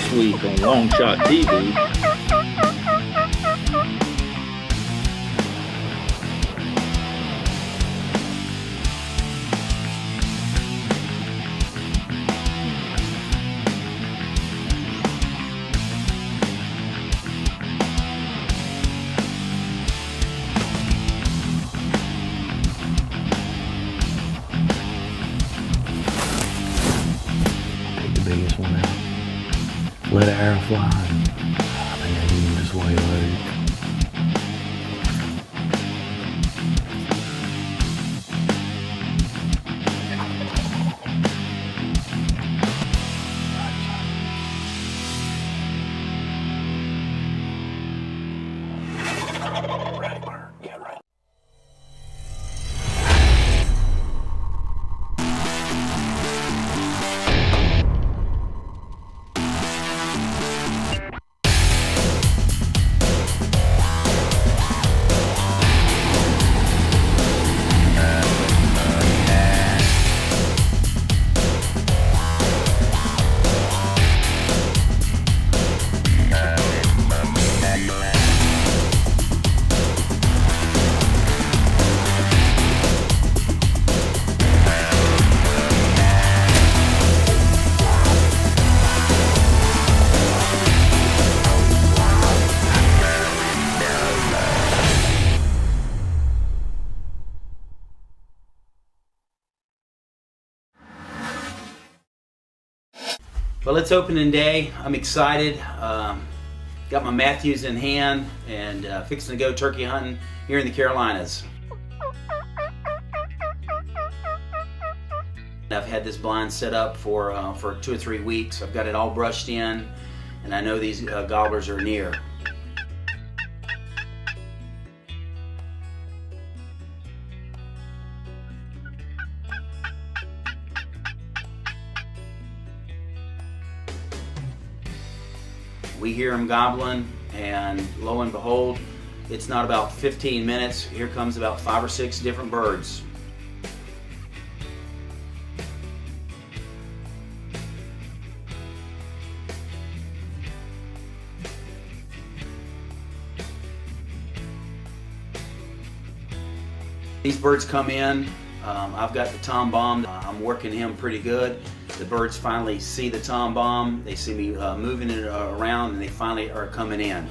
this week on LongShot TV. Biggest one out. Let an arrow fly. I think I need this way loaded. Ready, bird. Get ready. Well, it's opening day. I'm excited. Got my Matthews in hand and fixing to go turkey hunting here in the Carolinas. I've had this blind set up for 2 or 3 weeks. I've got it all brushed in, and I know these gobblers are near. We hear them gobbling, and lo and behold, it's not about 15 minutes. Here comes about 5 or 6 different birds. These birds come in. I've got the tom bomb. I'm working him pretty good. The birds finally see the tom bomb. They see me moving it around, and they finally are coming in.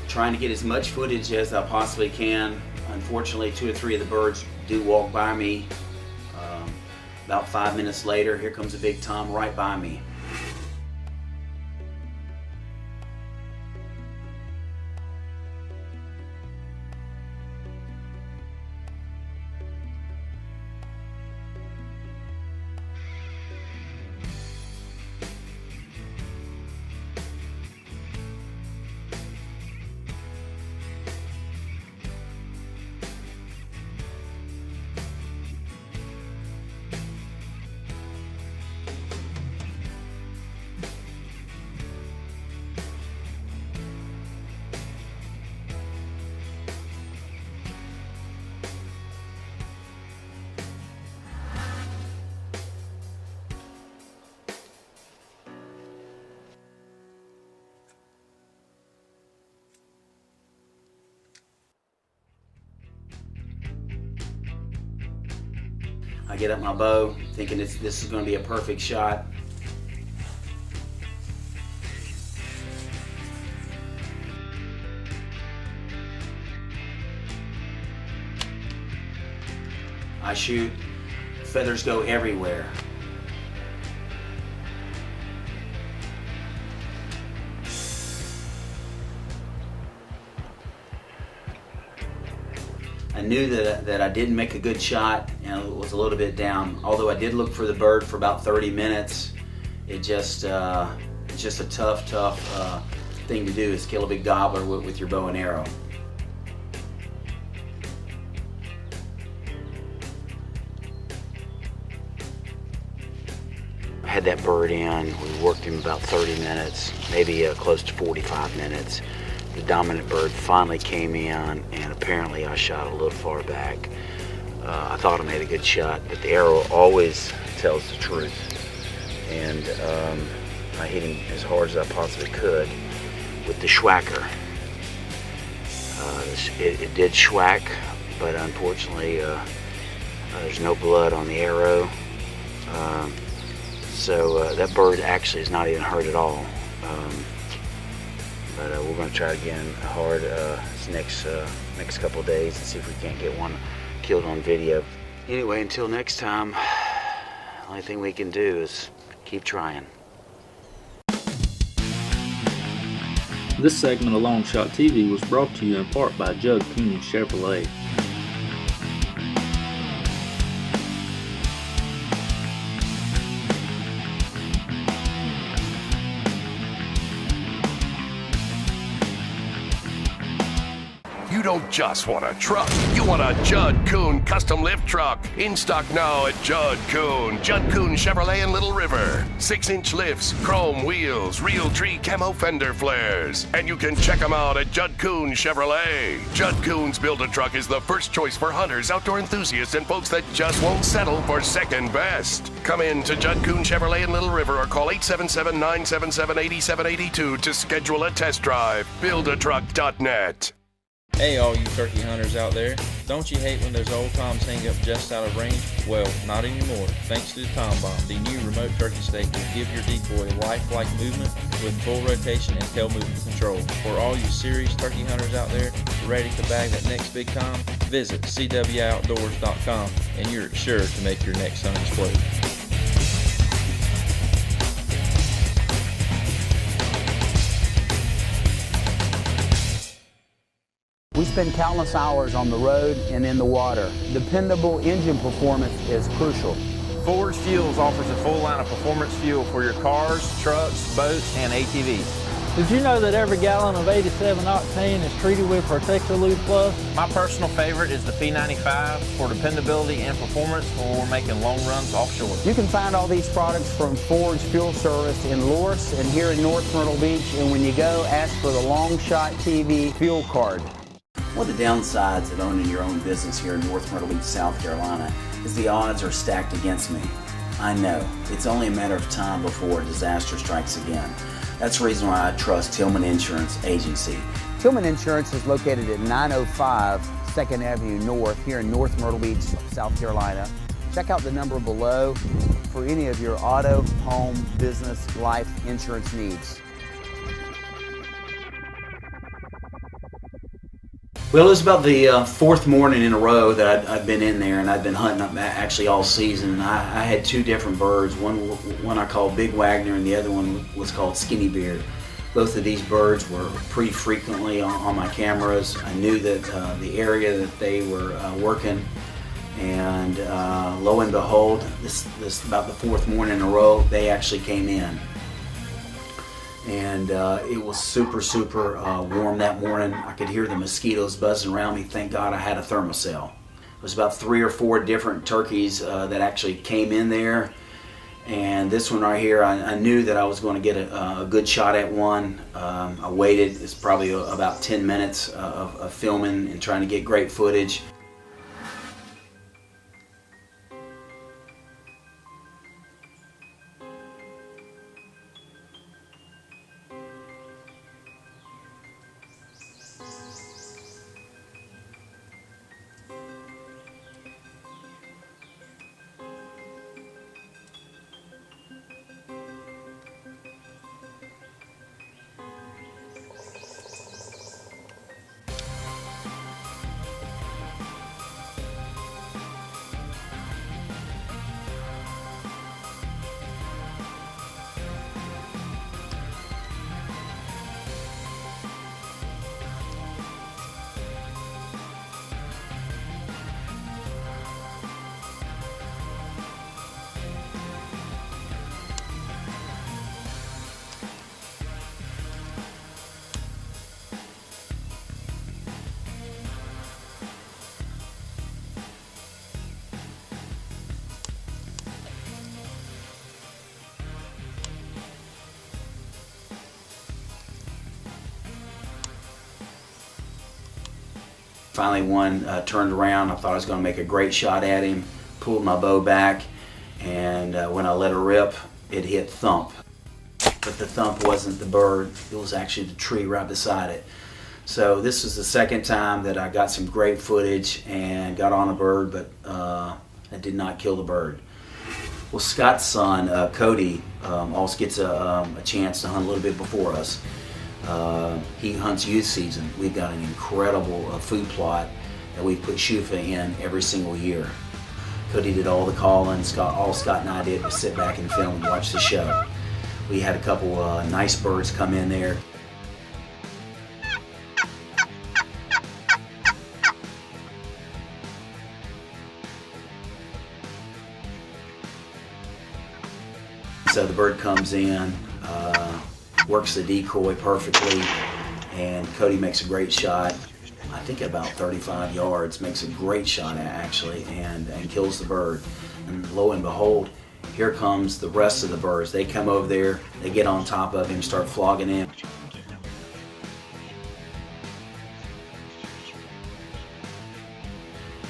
Trying to get as much footage as I possibly can. Unfortunately, 2 or 3 of the birds do walk by me. About 5 minutes later, here comes a big tom right by me. I get up my bow thinking this is going to be a perfect shot. I shoot, feathers go everywhere. I knew that I didn't make a good shot and was a little bit down. Although I did look for the bird for about 30 minutes, it's just a tough thing to do, is kill a big gobbler with your bow and arrow. I had that bird in. We worked him about 30 minutes, maybe close to 45 minutes. The dominant bird finally came in, and apparently I shot a little far back. I thought I made a good shot, but the arrow always tells the truth. And I hit him as hard as I possibly could with the schwacker. It did schwack, but unfortunately there's no blood on the arrow. So that bird actually is not even hurt at all. But we're going to try again hard next couple of days and see if we can't get one killed on video. Anyway, until next time, the only thing we can do is keep trying. This segment of LongShot TV was brought to you in part by Judd Coon Chevrolet. You don't just want a truck, you want a Judd Coon custom lift truck. In stock now at Judd Coon Chevrolet in Little River. 6-inch lifts, chrome wheels, real tree camo fender flares. And you can check them out at Judd Coon Chevrolet. Judd Coon's Build-A-Truck is the first choice for hunters, outdoor enthusiasts, and folks that just won't settle for second best. Come in to Judd Coon Chevrolet in Little River or call 877-977-8782 to schedule a test drive. Buildatruck.net. Hey all you turkey hunters out there, don't you hate when those old toms hang up just out of range? Well, not anymore, thanks to the Tom Bomb. The new remote turkey stake will give your decoy lifelike movement with full rotation and tail movement control. For all you serious turkey hunters out there ready to bag that next big tom, visit cwoutdoors.com and you're sure to make your next hunt explode. We spend countless hours on the road and in the water. Dependable engine performance is crucial. Forge Fuels offers a full line of performance fuel for your cars, trucks, boats, and ATVs. Did you know that every gallon of 87 octane is treated with Protector-Lube Plus? My personal favorite is the P95 for dependability and performance when we're making long runs offshore. You can find all these products from Forge Fuel Service in Loris and here in North Myrtle Beach, and when you go, ask for the LongShot TV fuel card. One of the downsides of owning your own business here in North Myrtle Beach, South Carolina, is the odds are stacked against me. I know. It's only a matter of time before a disaster strikes again. That's the reason why I trust Tillman Insurance Agency. Tillman Insurance is located at 905 2nd Avenue North here in North Myrtle Beach, South Carolina. Check out the number below for any of your auto, home, business, life insurance needs. Well, it was about the fourth morning in a row that I'd been in there, and I'd been hunting up actually all season. I had two different birds. One I called Big Wagner, and the other one was called Skinny Beard. Both of these birds were pretty frequently on my cameras. I knew that the area that they were working, and lo and behold, this about the fourth morning in a row, they actually came in. And it was super warm that morning. I could hear the mosquitoes buzzing around me. Thank God I had a thermocell. It was about 3 or 4 different turkeys that actually came in there, and this one right here, I knew that I was going to get a good shot at one. I waited. It's probably about 10 minutes of filming and trying to get great footage. Finally one turned around. I thought I was going to make a great shot at him, pulled my bow back, and when I let her rip, it hit thump. But the thump wasn't the bird, it was actually the tree right beside it. So this was the second time that I got some great footage and got on a bird, but I did not kill the bird. Well, Scott's son, Cody, also gets a chance to hunt a little bit before us. He hunts youth season. We've got an incredible food plot that we put Shufa in every single year. Cody did all the calling. All Scott and I did was sit back and film and watch the show. We had a couple nice birds come in there. So the bird comes in, works the decoy perfectly, and Cody makes a great shot. I think at about 35 yards, makes a great shot actually, and kills the bird. And lo and behold, here comes the rest of the birds. They come over there, they get on top of him, start flogging him.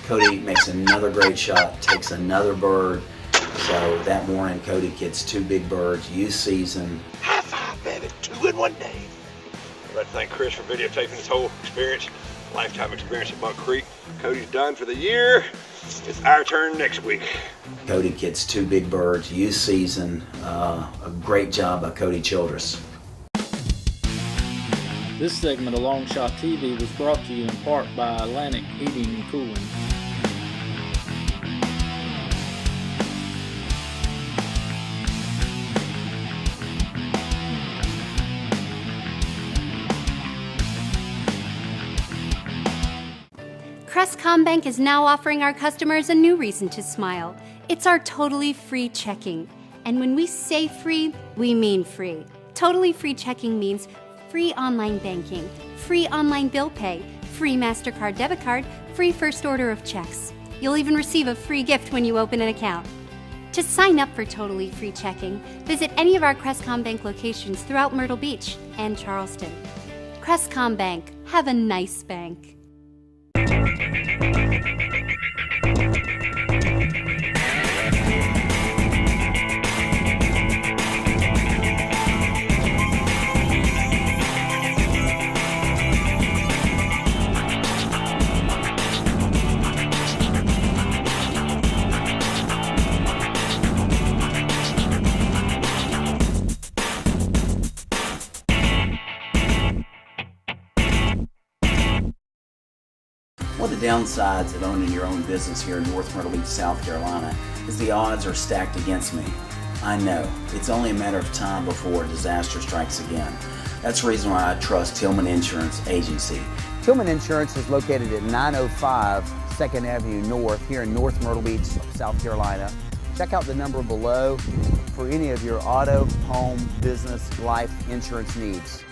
Cody makes another great shot, takes another bird. So that morning, Cody gets 2 big birds, youth season. High five, baby, 2 in one day. I'd like to thank Chris for videotaping this whole experience, lifetime experience at Buck Creek. Cody's done for the year. It's our turn next week. Cody gets 2 big birds, youth season. A great job by Cody Childress. This segment of LongShot TV was brought to you in part by Atlantic Heating and Cooling. Crestcom is now offering our customers a new reason to smile. It's our totally free checking. And when we say free, we mean free. Totally free checking means free online banking, free online bill pay, free MasterCard debit card, free first order of checks. You'll even receive a free gift when you open an account. To sign up for totally free checking, visit any of our Crestcom Bank locations throughout Myrtle Beach and Charleston. Crestcom Bank, have a nice bank. One of the downsides of owning your own business here in North Myrtle Beach, South Carolina, is the odds are stacked against me. I know. It's only a matter of time before a disaster strikes again. That's the reason why I trust Tillman Insurance Agency. Tillman Insurance is located at 905 2nd Avenue North here in North Myrtle Beach, South Carolina. Check out the number below for any of your auto, home, business, life insurance needs.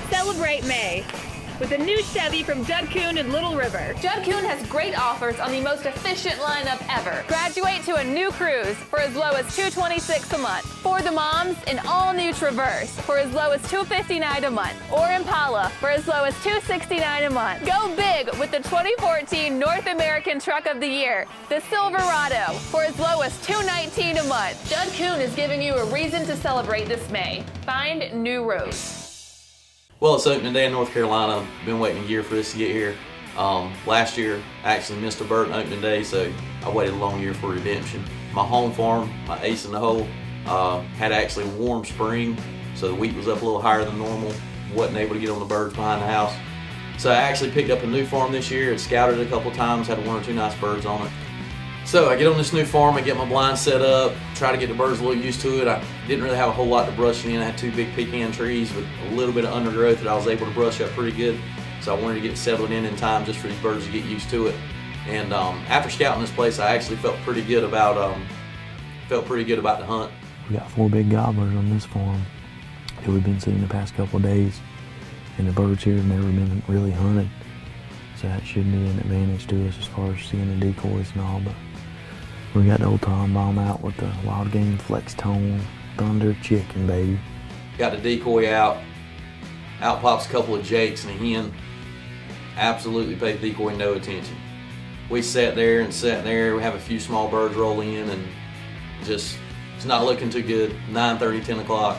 Celebrate May with a new Chevy from Judd Kuhn in Little River. Judd Kuhn has great offers on the most efficient lineup ever. Graduate to a new Cruise for as low as $226 a month. For the moms, an all-new Traverse for as low as $259 a month. Or Impala for as low as $269 a month. Go big with the 2014 North American Truck of the Year, the Silverado, for as low as $219 a month. Judd Kuhn is giving you a reason to celebrate this May. Find new roads. Well, it's opening day in North Carolina. Been waiting a year for this to get here. Last year, I actually missed a bird on opening day, so I waited a long year for redemption. My home farm, my ace in the hole, had actually a warm spring, so the wheat was up a little higher than normal. Wasn't able to get on the birds behind the house. So I actually picked up a new farm this year. Had scouted it a couple times, had 1 or 2 nice birds on it. So I get on this new farm, I get my blind set up, try to get the birds a little used to it. I didn't really have a whole lot to brush in. I had 2 big pecan trees with a little bit of undergrowth that I was able to brush up pretty good. So I wanted to get settled in time just for these birds to get used to it. And after scouting this place, I actually felt pretty good about the hunt. We got 4 big gobblers on this farm that we've been seeing the past couple of days, and the birds here have never been really hunted. So that should be an advantage to us as far as seeing the decoys and all. But we got the old Tom Bomb out with the Wild Game Flex Tone Thunder Chicken, baby. Got the decoy out, Out pops a couple of jakes and a hen. Absolutely paid the decoy no attention. We sat there and sat there. We have a few small birds roll in, and just it's not looking too good. 9:30, 10 o'clock,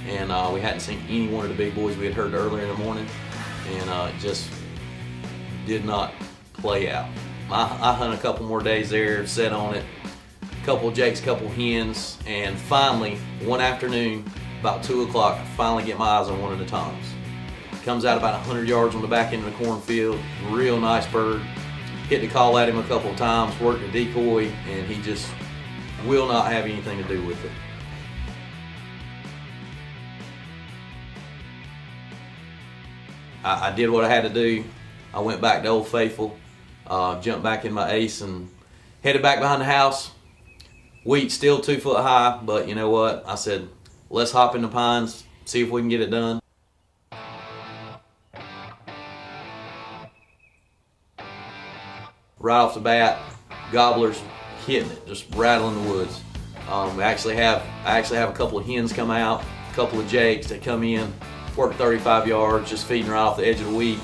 and we hadn't seen any one of the big boys we had heard earlier in the morning, and it just did not play out. I hunted a couple more days there, sat on it, a couple of jakes, a couple of hens, and finally, one afternoon, about 2 o'clock, I finally get my eyes on one of the toms. Comes out about 100 yards on the back end of the cornfield, real nice bird. Hit the call at him a couple of times, worked the decoy, and he just will not have anything to do with it. I did what I had to do. I went back to Old Faithful, jumped back in my ace and headed back behind the house. Wheat still 2 foot high, but you know what? I said, let's hop in the pines, see if we can get it done. Right off the bat, gobblers hitting it, just rattling the woods. I actually have a couple of hens come out, a couple of jakes that come in, work 35 yards, just feeding right off the edge of the weed.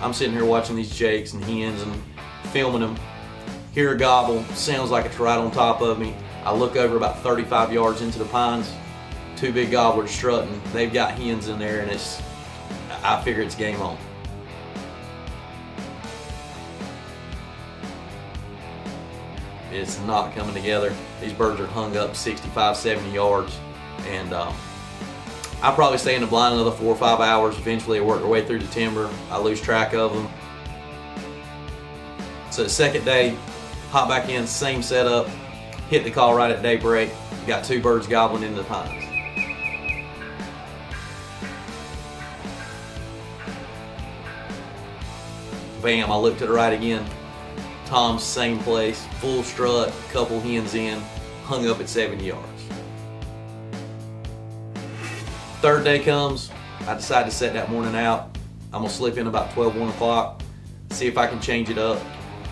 I'm sitting here watching these jakes and hens and filming them. Hear a gobble, sounds like it's right on top of me. I look over about 35 yards into the pines, 2 big gobblers strutting. They've got hens in there, and I figure it's game on. It's not coming together. These birds are hung up 65, 70 yards, and I probably stay in the blind another 4 or 5 hours. Eventually they work their way through the timber. I lose track of them. So the second day, hop back in, same setup, hit the call right at daybreak. Got 2 birds gobbling into the pines. Bam, I looked to the right again. Tom's same place, full strut, couple hens in, hung up at 70 yards. Third day comes, I decide to set that morning out. I'm gonna slip in about 12, 1 o'clock, see if I can change it up.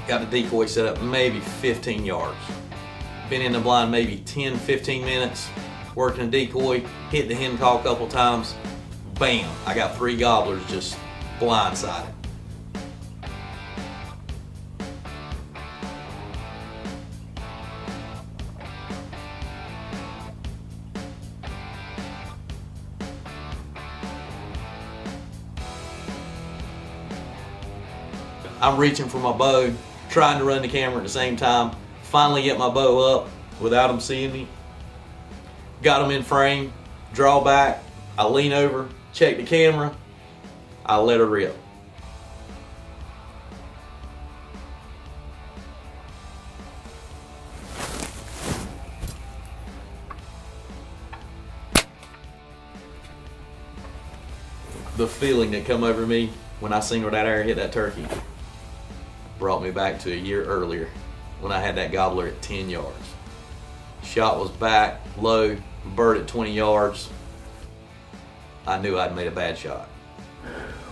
Got the decoy set up maybe 15 yards. Been in the blind maybe 10, 15 minutes, working a decoy, hit the hen call a couple times, bam, I got 3 gobblers just blindsided. I'm reaching for my bow, trying to run the camera at the same time. Finally get my bow up without them seeing me. Got them in frame, draw back, I lean over, check the camera, I let her rip. The feeling that come over me when I singled that arrow hit that turkey brought me back to a year earlier when I had that gobbler at 10 yards. Shot was back, low, bird at 20 yards. I knew I'd made a bad shot.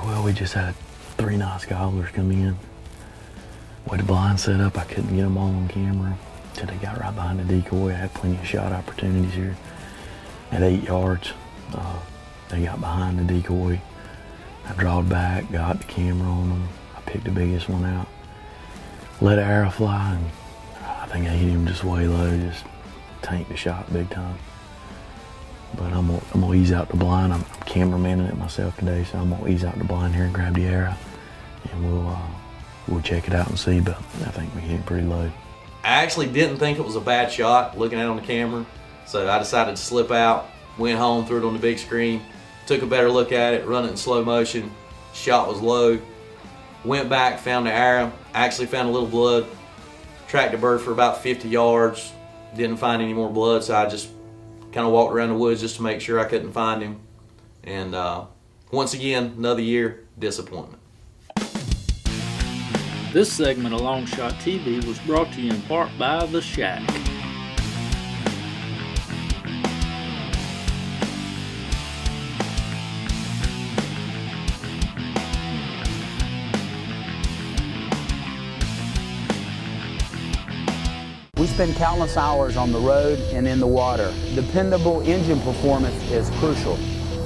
Well, we just had 3 nice gobblers come in. With the blind set up, I couldn't get them all on camera until they got right behind the decoy. I had plenty of shot opportunities here. At 8 yards, they got behind the decoy. I drawed back, got the camera on them. I picked the biggest one out. Let an arrow fly, and I think I hit him just way low, just tanked the shot big time. But I'm gonna ease out the blind. I'm cameramanning it myself today, so I'm gonna ease out the blind here and grab the arrow, and we'll check it out and see. But I think we hit him pretty low. I actually didn't think it was a bad shot looking at it on the camera, so I decided to slip out, went home, threw it on the big screen, took a better look at it, run it in slow motion. Shot was low. Went back, found the arrow, actually found a little blood, tracked the bird for about 50 yards, didn't find any more blood, so I just kind of walked around the woods just to make sure I couldn't find him. And once again, another year, disappointment. This segment of LongShot TV was brought to you in part by The Shack. spend countless hours on the road and in the water. Dependable engine performance is crucial.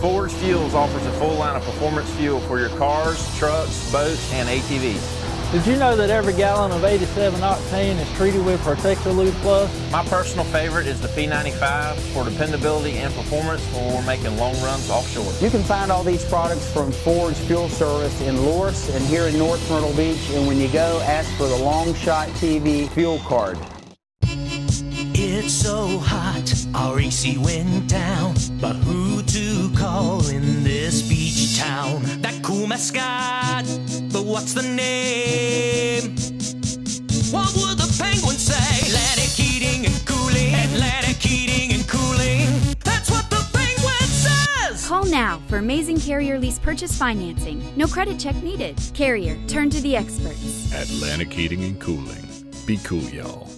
Forge Fuels offers a full line of performance fuel for your cars, trucks, boats, and ATVs. Did you know that every gallon of 87 octane is treated with Protector Lube Plus? My personal favorite is the P95 for dependability and performance for making long runs offshore. You can find all these products from Forge Fuel Service in Loris and here in North Myrtle Beach. And when you go, ask for the LongShot TV fuel card. It's so hot, our AC went down. But who to call in this beach town? That cool mascot, but what's the name? What would the penguin say? Atlantic heating and cooling, Atlantic heating and cooling. That's what the penguin says! Call now for amazing Carrier lease purchase financing. No credit check needed. Carrier, turn to the experts. Atlantic Heating and Cooling. Be cool, y'all.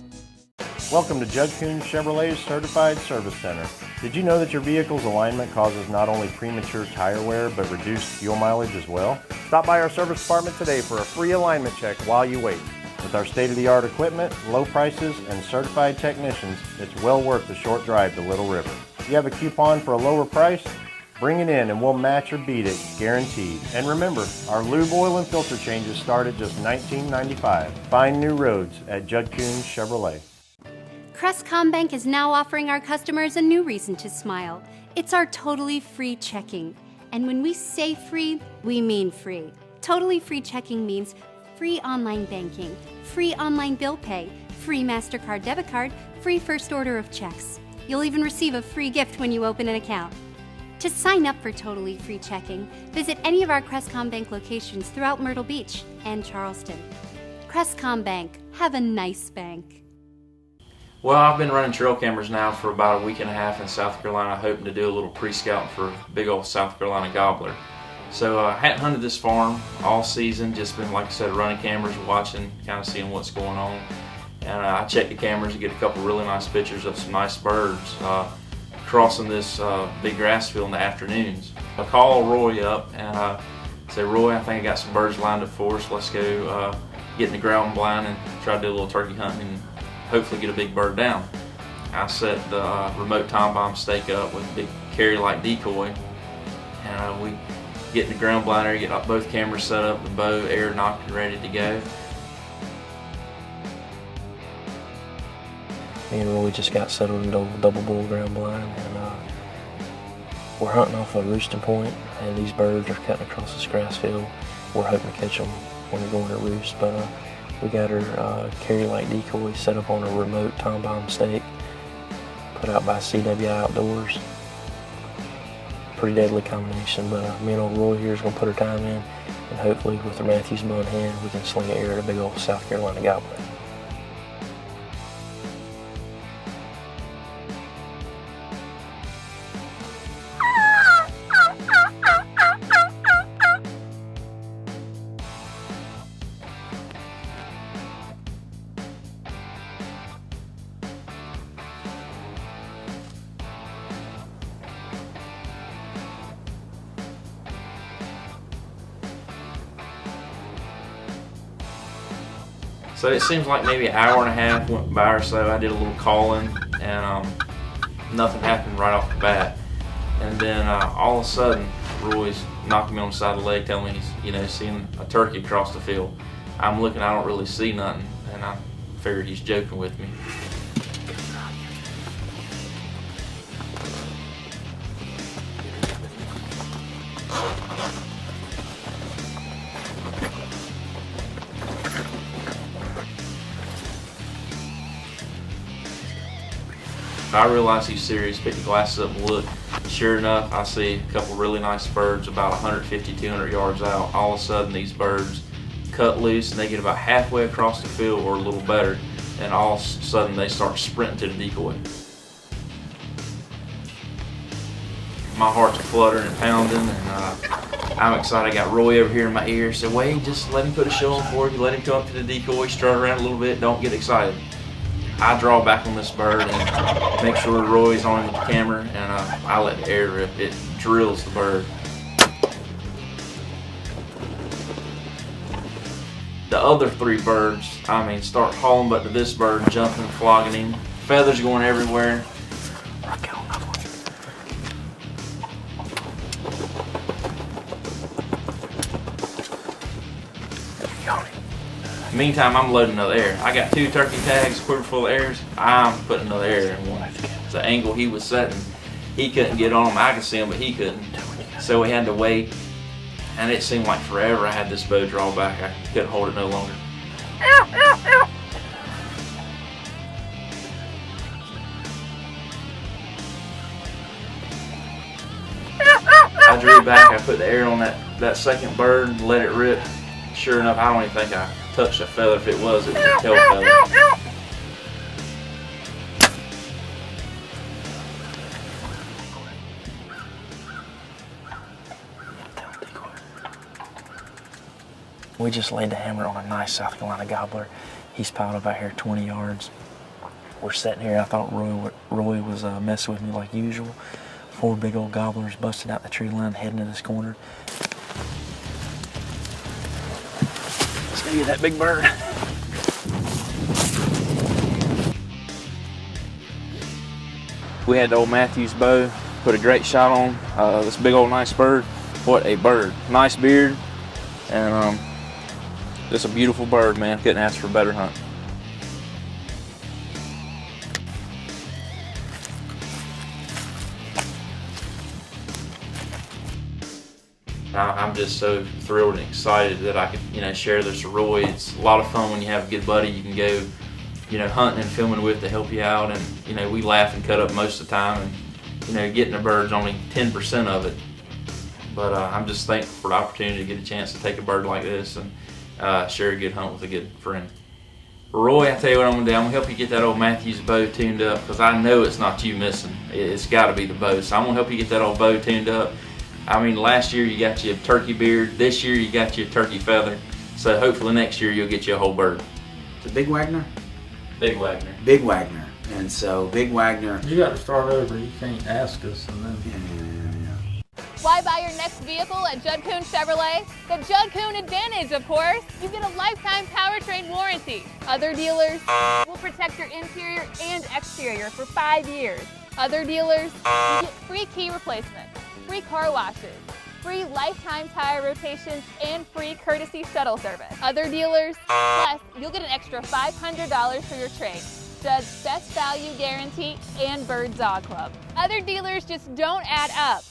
Welcome to Judd Kuhn Chevrolet's Certified Service Center. Did you know that your vehicle's alignment causes not only premature tire wear, but reduced fuel mileage as well? Stop by our service department today for a free alignment check while you wait. With our state-of-the-art equipment, low prices, and certified technicians, it's well worth the short drive to Little River. If you have a coupon for a lower price, bring it in and we'll match or beat it, guaranteed. And remember, our lube oil and filter changes start at just $19.95. Find new roads at Judd Kuhn Chevrolet. Crestcom Bank is now offering our customers a new reason to smile. It's our totally free checking. And when we say free, we mean free. Totally free checking means free online banking, free online bill pay, free MasterCard debit card, free first order of checks. You'll even receive a free gift when you open an account. To sign up for totally free checking, visit any of our Crestcom Bank locations throughout Myrtle Beach and Charleston. Crestcom Bank, have a nice bank. Well, I've been running trail cameras now for about a week and a half in South Carolina, hoping to do a little pre-scouting for big old South Carolina gobbler. So I hadn't hunted this farm all season, just been, like I said, running cameras, watching, kind of seeing what's going on. And I checked the cameras to get a couple really nice pictures of some nice birds crossing this big grass field in the afternoons. I call Roy up and I say, Roy, I think I got some birds lined up for us. Let's go get in the ground blind and try to do a little turkey hunting and hopefully get a big bird down. I set the remote time bomb stake up with a big carry-like decoy, and we get in the ground blind area, get both cameras set up, the bow air knocked and ready to go. Me and Roy just got settled into a double bull ground blind, and we're hunting off a roosting point, and these birds are cutting across this grass field. We're hoping to catch them when they're going to roost, but we got her carry-like decoy set up on a remote time bomb stake, put out by CWI Outdoors. Pretty deadly combination, but me and old Roy here is going to put her time in, and hopefully with her Matthews bow in hand, we can sling an air at a big old South Carolina gobbler. So it seems like maybe an hour and a half went by or so. I did a little calling and nothing happened right off the bat. And then all of a sudden, Roy's knocking me on the side of the leg, telling me he's seeing a turkey across the field. I'm looking, I don't really see nothing, and I figured he's joking with me. I realized he's serious, picked the glasses up and looked. Sure enough, I see a couple really nice birds about 150, 200 yards out. All of a sudden, these birds cut loose and they get about halfway across the field or a little better, and all of a sudden they start sprinting to the decoy. My heart's fluttering and pounding, and I'm excited. I got Roy over here in my ear. Said, Wade, just let him put a show on for you. Let him come up to the decoy, strut around a little bit. Don't get excited. I draw back on this bird and make sure Roy's on with the camera, and I let the air rip. It drills the bird. the other 3 birds, I mean, start hauling butt to this bird, jumping, flogging him, feathers going everywhere. Meantime, I'm loading another air. I got 2 turkey tags, quiver full of airs. I'm putting another air in one. The angle he was setting, he couldn't get on them. I could see him, but he couldn't. So we had to wait, and it seemed like forever I had this bow draw back. I couldn't hold it no longer. I drew back, I put the air on that second bird and let it rip. Sure enough, I don't even think I touched a feather. If it was a tail feather. We just laid the hammer on a nice South Carolina gobbler. He's piled up out here 20 yards. We're sitting here. I thought Roy was messing with me like usual. 4 big old gobblers busted out the tree line heading to this corner. Let's go get that big bird. We had the old Matthews bow, put a great shot on this big old nice bird. What a bird. Nice beard, and just a beautiful bird, man. Couldn't ask for a better hunt. I'm just so thrilled and excited that I could, share this with Roy. It's a lot of fun when you have a good buddy you can go, hunting and filming with to help you out. And, we laugh and cut up most of the time. And, getting a bird's only 10% of it. But I'm just thankful for the opportunity to get a chance to take a bird like this and share a good hunt with a good friend. Roy, I tell you what I'm going to do. I'm going to help you get that old Matthews bow tuned up, because I know it's not you missing. It's got to be the bow. So I'm going to help you get that old bow tuned up. I mean, last year you got your turkey beard. This year you got your turkey feather. So hopefully next year you'll get you a whole bird. It's a Big Wagner? Big Wagner. Big Wagner. And so Big Wagner. You got to start over. You can't ask us and then. Why buy your next vehicle at Judd Kuhn Chevrolet? The Judd Kuhn Advantage, of course. You get a lifetime powertrain warranty. Other dealers will protect your interior and exterior for 5 years. Other dealers, you get free key replacements, free car washes, free lifetime tire rotations, and free courtesy shuttle service. Other dealers, plus you'll get an extra $500 for your trade. Judd's best value guarantee and Bird Dog Club. Other dealers just don't add up.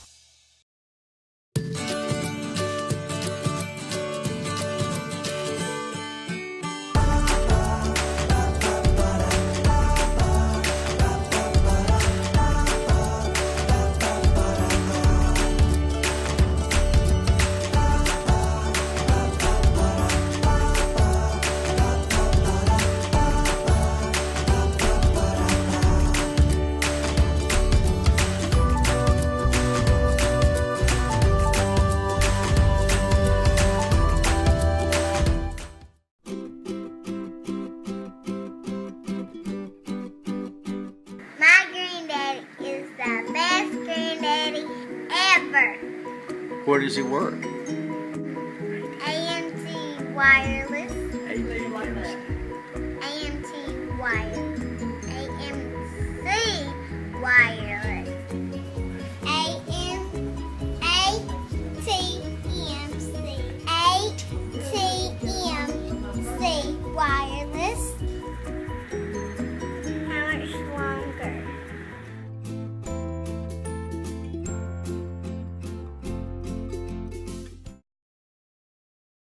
Where does he work? AMC Wireless. AMC.